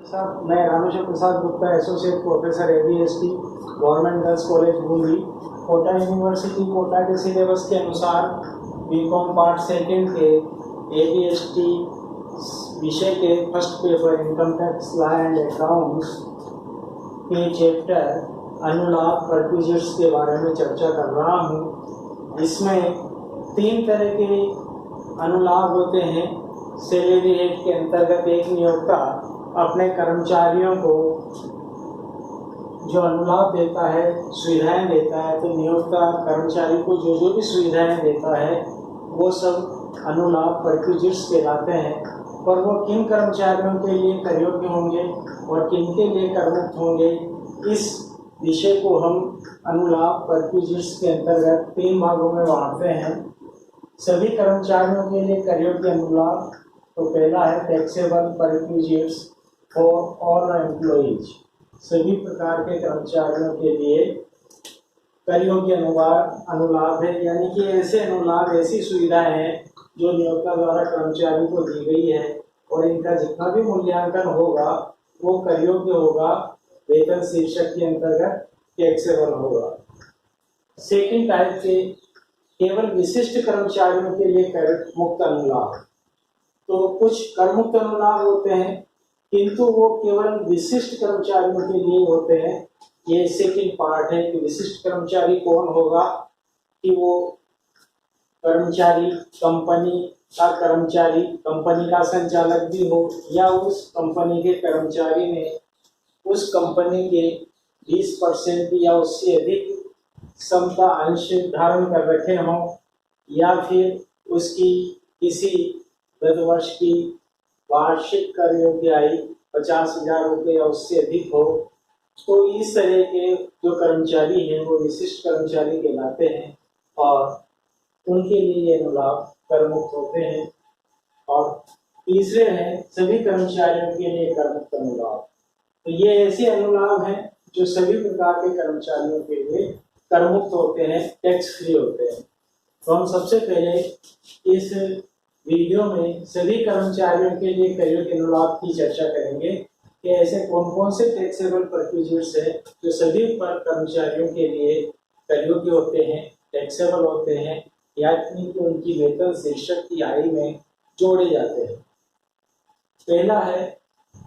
साहब, मैं Rameshwar Prasad Gupta, associate professor ABST, government girls college Bundi, Kota university Kota के सिलेबस के अनुसार बीकॉम पार्ट सेकेंड के ABST विषय के first paper income tax law and accounts के चैप्टर अनुलाभ परक्विजिट्स के बारे में चर्चा कर रहा हूँ। इसमें 3 तरह के अनुलाभ होते हैं। सैलरी रेट के अंतर्गत एक नियोक्ता अपने कर्मचारियों को जो अनुलाभ देता है, सुविधाएं देता है, तो नियोक्ता कर्मचारी को जो जो भी सुविधाएं देता है वो सब अनुलाभ परक्विजिट्स कहलाते हैं। पर वो किन कर्मचारियों के लिए करयोग्य होंगे और किन के लिए करमुक्त होंगे, इस विषय को हम अनुलाभ परक्विजिट्स के अंतर्गत 3 भागों में बांटते हैं। सभी कर्मचारियों के लिए करयोग्य अनुलाभ, तो पहला है taxable perquisites for all employees. सभी प्रकार के कर्मचारियों के लिए करयोग्य अनुलाभ है, यानी कि ऐसे अनुलाभ, ऐसी सुविधाएं हैं जो नियोक्ता द्वारा कर्मचारी को दी गई है और इनका जितना भी मूल्यांकन होगा वो करयोग्य होगा, वेतन शीर्षक के अंतर्गत टैक्सेबल होगा। सेकंड टाइप के केवल विशिष्ट कर्मचारियों के लिए कर मुक्त अनुलाभ। तो कुछ कर मुक्त अनुलाभ होते हैं किंतु वो केवल विशिष्ट कर्मचारियों के लिए होते हैं। ये सेकंड पार्ट है कि विशिष्ट कर्मचारी कौन होगा, कि वो कर्मचारी कंपनी का कर्मचारी, कंपनी का संचालक भी हो, या उस कंपनी के कर्मचारी ने उस कंपनी के 20% या उससे अधिक समता अंश धारण कर रखे हों, या फिर उसकी किसी गत वर्ष की वार्षिक कर योग्य आय 50,000 रुपये या उससे अधिक हो। तो इस तरह के जो कर्मचारी हैं वो विशिष्ट कर्मचारी कहलाते हैं और उनके लिए ये अनुलाभ करमुक्त होते हैं। और तीसरे हैं सभी कर्मचारियों के लिए करमुक्त अनुलाभ। तो ये ऐसे अनुलाभ हैं जो सभी प्रकार के कर्मचारियों के लिए करमुक्त होते हैं, टैक्स फ्री होते हैं। तो हम सबसे पहले इस वीडियो में सभी कर्मचारियों के लिए करयोग्य अनुलाभ की चर्चा करेंगे कि ऐसे कौन कौन से टैक्सेबल परक्विजिट्स हैं जो सभी कर्मचारियों के लिए करयोग्य होते हैं, टैक्सेबल होते हैं, या कि उनकी वेतन शीर्षक की आय में जोड़े जाते हैं। पहला है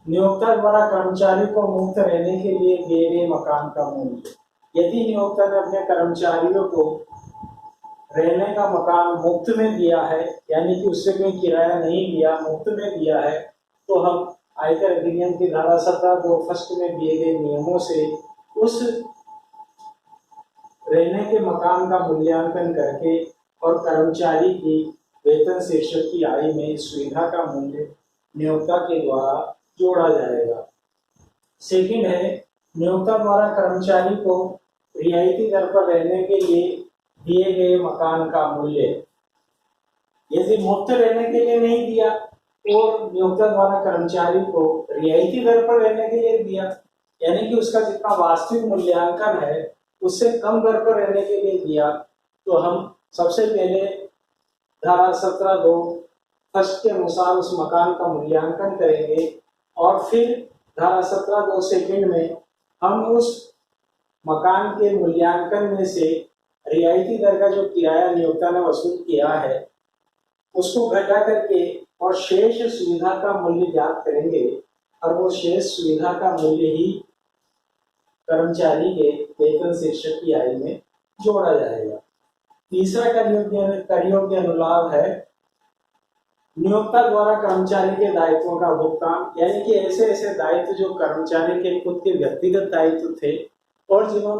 नियोक्ता द्वारा कर्मचारी को मुक्त रहने के लिए दिए गए मकान का मूल्य। यदि नियोक्ता ने अपने कर्मचारियों को रहने का मकान मुफ्त में दिया है, यानी कि उससे कोई किराया नहीं लिया, मुफ्त में दिया है, तो हम आयकर अधिनियम की धारा 17(2) फर्स्ट में दिए गए नियमों से उस रहने के मकान का मूल्यांकन करके और कर्मचारी की वेतन शीर्षक की आय में सुविधा का मूल्य नियोक्ता के द्वारा जोड़ा जाएगा। सेकंड है नियोक्ता द्वारा कर्मचारी को रियायती दर पर रहने के लिए दिए गए मकान का मूल्य। यदि मुफ्त रहने के लिए नहीं दिया और नियोक्ता द्वारा कर्मचारी को रियायती दर पर रहने के लिए दिया, यानी कि उसका जितना वास्तविक मूल्यांकन है उससे कम दर पर रहने के लिए दिया, तो हम सबसे पहले धारा 17(2) फर्स्ट के अनुसार उस मकान का मूल्यांकन करेंगे और फिर धारा 17(2) सेकंड में हम उस मकान के मूल्यांकन में से रियायती दर का जो किराया नियोक्ता ने वसूल किया है उसको घटा करके और शेष सुविधा का मूल्य ज्ञात करेंगे और वो शेष सुविधा का मूल्य ही कर्मचारी के वेतन शीर्षक की आय में जोड़ा जाएगा। तीसरा करयोग्य अनुलाभ है नियोक्ता द्वारा कर्मचारी के दायित्वों का भुगतान, यानी कि ऐसे ऐसे दायित्व जो कर्मचारी के खुद के व्यक्तिगत दायित्व थे और जिनको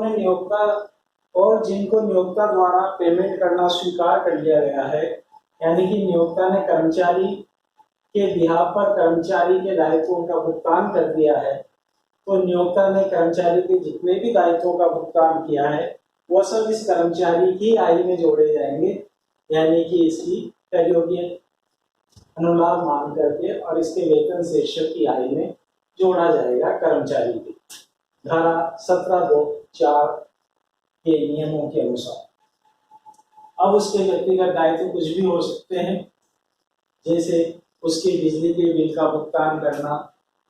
नियोक्ता द्वारा पेमेंट करना स्वीकार कर लिया गया है, यानी कि नियोक्ता ने कर्मचारी के बिहाफ पर कर्मचारी के दायित्वों का भुगतान कर दिया है, तो नियोक्ता ने कर्मचारी के जितने भी दायित्वों का भुगतान किया है वो सब इस कर्मचारी की आय में जोड़े जाएंगे, यानी कि इसकी करयोग्य अनुलाभ मान करके और इसके वेतन शीर्षक की आय में जोड़ा जाएगा कर्मचारी की धारा 17(2)(4) के नियमों के अनुसार। अब उसके व्यक्तिगत दायित्व कुछ भी हो सकते हैं, जैसे उसके बिजली के बिल का भुगतान करना,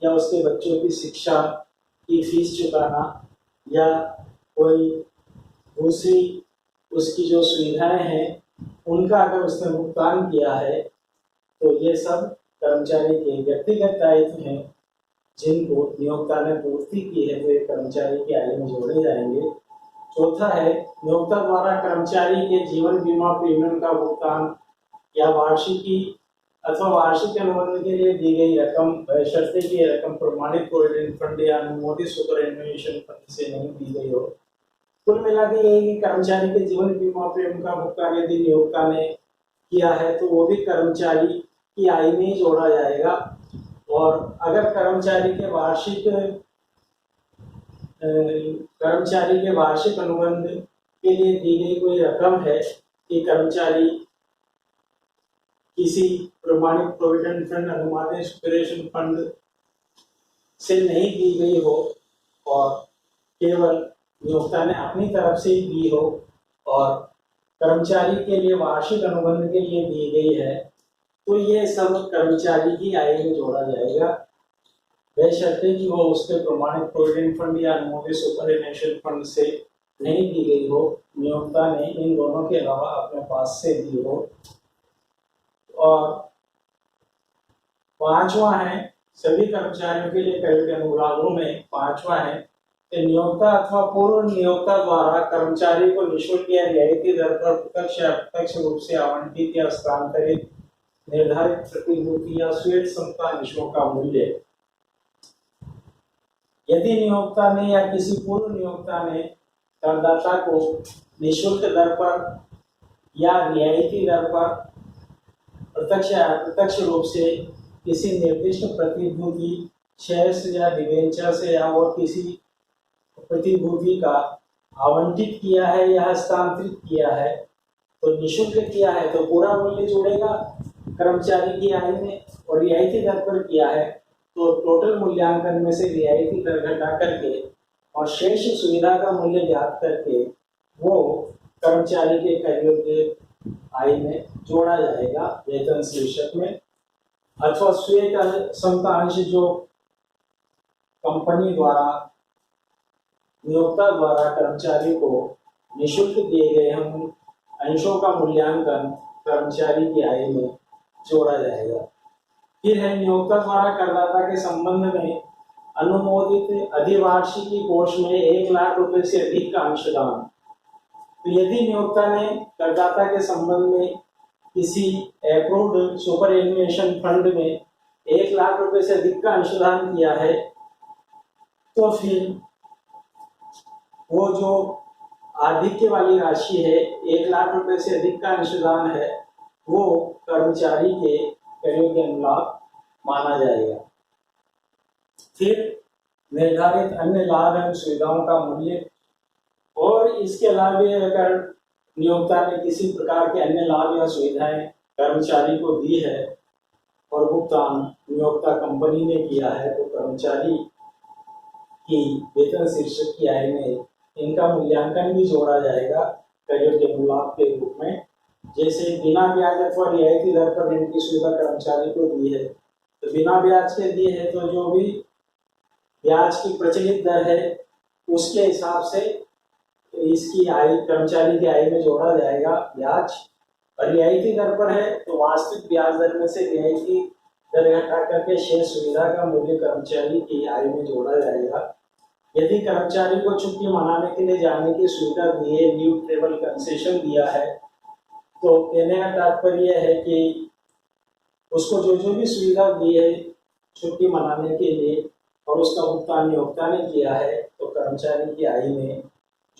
या उसके बच्चों की शिक्षा की फीस चुकाना या कोई दूसरी उसकी जो सुविधाएं हैं उनका अगर उसने भुगतान किया है तो ये सब कर्मचारी के व्यक्तिगत दायित्व हैं जिनको नियोक्ता ने पूर्ति की है तो ये कर्मचारी की आय में जोड़े जाएंगे। चौथा है नियोक्ता द्वारा कर्मचारी के जीवन बीमा प्रीमियम का भुगतान या वार्षिकी अथवा वार्षिक अनुबंध के लिए दी गई रकम बशर्ते की रकम प्रमाणित प्रोविडेंट फंड या अनुमोदित सुपरएनुएशन फंड से नहीं दी गई हो। कुल मिला के ये कि कर्मचारी के जीवन बीमा प्रीमियम का भुगतान यदि नियोक्ता ने किया है तो वो भी कर्मचारी की आय में ही जोड़ा जाएगा। और अगर कर्मचारी के वार्षिक अनुबंध के लिए दी गई कोई रकम है कि कर्मचारी किसी प्रमाणित प्रोविडेंट फंड अनुमानित सुपरएनुएशन फंड से नहीं दी गई हो और केवल नियोक्ता ने अपनी तरफ से ही दी हो और कर्मचारी के लिए वार्षिक अनुबंध के लिए दी गई है तो ये सब कर्मचारी की आय में जोड़ा जाएगा बशर्ते कि वो उसके प्रमाणित प्रोविडेंट फंड या अनुमोदित सुपरएनुएशन फंड से नहीं दी गई हो, नियोक्ता ने इन दोनों के अलावा अपने पास से दी हो। और पांचवा है सभी कर्मचारियों के लिए करेक्ट अनुभागों में पांचवा है कि नियोक्ता अथवा पूर्व नियोक्ता द्वारा कर्मचारी को निःशुल्क या रियायती दर पर प्रत्यक्ष या अप्रत्यक्ष रूप से आवंटित या हस्तांतरित निर्धारित प्रतिभूति या स्वेत संस्था निशों का मूल्य यदि नियोक्ता ने या किसी पूर्व नियोक्ता ने करदाता को निःशुल्क दर पर या रियायती दर पर प्रत्यक्ष या अप्रत्यक्ष रूप से किसी निर्दिष्ट प्रतिभूति शेयर्स या डिबेंचर से या और किसी प्रतिभूति का आवंटित किया है या हस्तांतरित किया है तो निःशुल्क किया है तो पूरा मूल्य जुड़ेगा कर्मचारी की आय में और रियायती दर पर किया है तो टोटल मूल्यांकन में से रियायती दर घटा करके और शेष सुविधा का मूल्य ज्ञात करके वो कर्मचारी के करयोग्य आय में जोड़ा जाएगा वेतन शीर्षक में। अथवा स्वेत समतांश जो कंपनी द्वारा नियोक्ता द्वारा कर्मचारी को निःशुल्क दिए गए हम अंशों का मूल्यांकन कर्मचारी की आय में जोड़ा जाएगा। फिर है नियोक्ता द्वारा करदाता के संबंध में अनुमोदित अधिवार्षिकी कोष में 1 लाख रुपए से अधिक का अंशदान। तो यदि नियोक्ता ने करदाता के संबंध में किसी अप्रूव्ड सुपरएनुएशन फंड में 1 लाख रुपए से अधिक का अंशदान किया है तो फिर वो जो आधिक्य वाली राशि है 1 लाख रुपए से अधिक का अंशदान है वो कर्मचारी के करयोग्य अनुलाभ माना जाएगा। फिर निर्धारित अन्य लाभ एवं सुविधाओं का मूल्य और इसके अलावा अगर नियोक्ता ने किसी प्रकार के अन्य लाभ या सुविधाएं कर्मचारी को दी है और भुगतान नियोक्ता कंपनी ने किया है तो कर्मचारी की वेतन शीर्षक की आय में इनका मूल्यांकन भी जोड़ा जाएगा करयोग्य अनुलाभ के रूप में। जैसे बिना ब्याज अथवा रियायती दर पर ऋण की सुविधा कर्मचारी को दी है तो बिना ब्याज के दिए है तो जो भी ब्याज की प्रचलित दर है उसके हिसाब से इसकी आय कर्मचारी की आय में जोड़ा जाएगा ब्याज। और रियायती दर पर है तो वास्तविक ब्याज दर में से रियायती दर घटा करके शेष सुविधा का मूल्य कर्मचारी की आय में जोड़ा जाएगा। यदि कर्मचारी को छुट्टी मनाने के लिए जाने की सुविधा दी है, लीव ट्रेवल कंसेशन दिया है तो कहने का तात्पर्य है कि उसको जो जो भी सुविधा दी है छुट्टी मनाने के लिए और उसका भुगतान नियोक्ता ने किया है तो कर्मचारी की आय में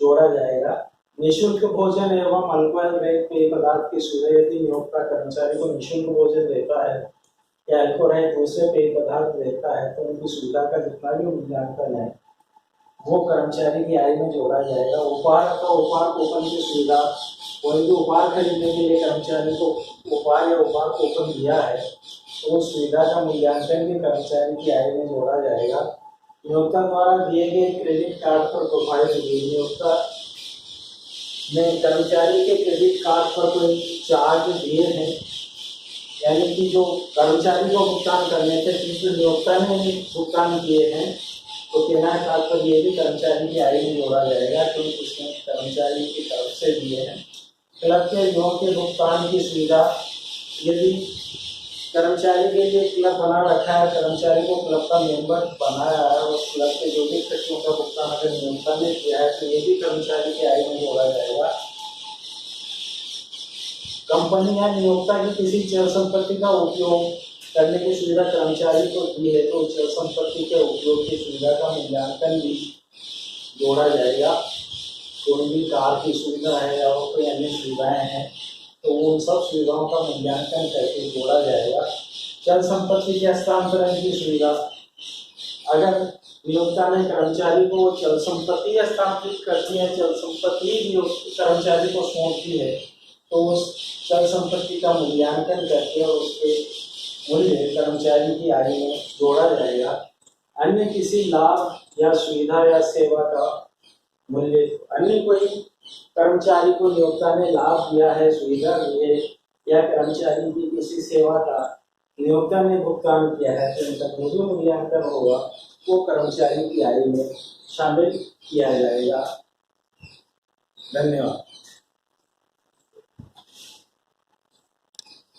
जोड़ा जाएगा। निःशुल्क भोजन एवं अल्कोहल रहित पेय पदार्थ की सुविधा यदि नियोक्ता कर्मचारी को निःशुल्क भोजन देता है या अल्कोहल रहित दूसरे पेय पदार्थ देता है तो उनकी सुविधा का जितना भी मूल्यांकन है वो कर्मचारी की आय में जोड़ा जाएगा। उपहार अथवा उपहार कूपन की सुविधा कोई भी उपहार खरीदने के लिए कर्मचारी को उपहार या उपहार कूपन दिया है तो उस सुविधा का मूल्यांकन भी कर्मचारी की आय में जोड़ा जाएगा। नियोक्ता द्वारा दिए गए क्रेडिट कार्ड पर प्रोफाइल नियोक्ता ने कर्मचारी के क्रेडिट कार्ड पर कोई चार्ज दिए हैं यानी कि जो कर्मचारी को भुगतान करने थे किंतु नियोक्ता ने ही भुगतान किए हैं, तो कहना है तात्पर्य ये भी कर्मचारी की आय में जोड़ा जाएगा क्योंकि उसने कर्मचारी की तरफ से दिए हैं। क्लब के ऋणों के भुगतान की सुविधा, यदि कर्मचारी के लिए क्लब बना रखा है, कर्मचारी को क्लब का मेंबर बनाया है और क्लब के जो भी खर्चों का भुगतान अगर नियोक्ता ने किया है तो ये भी कर्मचारी की आय में जोड़ा जाएगा। कंपनी या नियोक्ता की किसी चल संपत्ति का उपयोग करने की सुविधा कर्मचारी को दी है तो चल संपत्ति के उपयोग की सुविधा का मूल्यांकन भी जोड़ा जाएगा। कोई भी कार की सुविधा है या कोई अन्य सुविधाएं हैं तो उन सब सुविधाओं का मूल्यांकन करके जोड़ा जाएगा। चल संपत्ति के हस्तांतरण की सुविधा, अगर नियोक्ता ने कर्मचारी को चल संपत्ति हस्तांतरित करती है, चल संपत्ति कर्मचारी को सौंपती है तो उस चल संपत्ति का मूल्यांकन करके और उसके मूल्य कर्मचारी की आय में जोड़ा जाएगा। अन्य किसी लाभ या सुविधा या सेवा का मूल्य, अन्य कोई कर्मचारी को नियोक्ता ने लाभ दिया है, सुविधा दी है या कर्मचारी की किसी सेवा का नियोक्ता ने भुगतान किया है तो इनका जो भी मूल्यांकन होगा वो कर्मचारी की आय में शामिल किया जाएगा। धन्यवाद।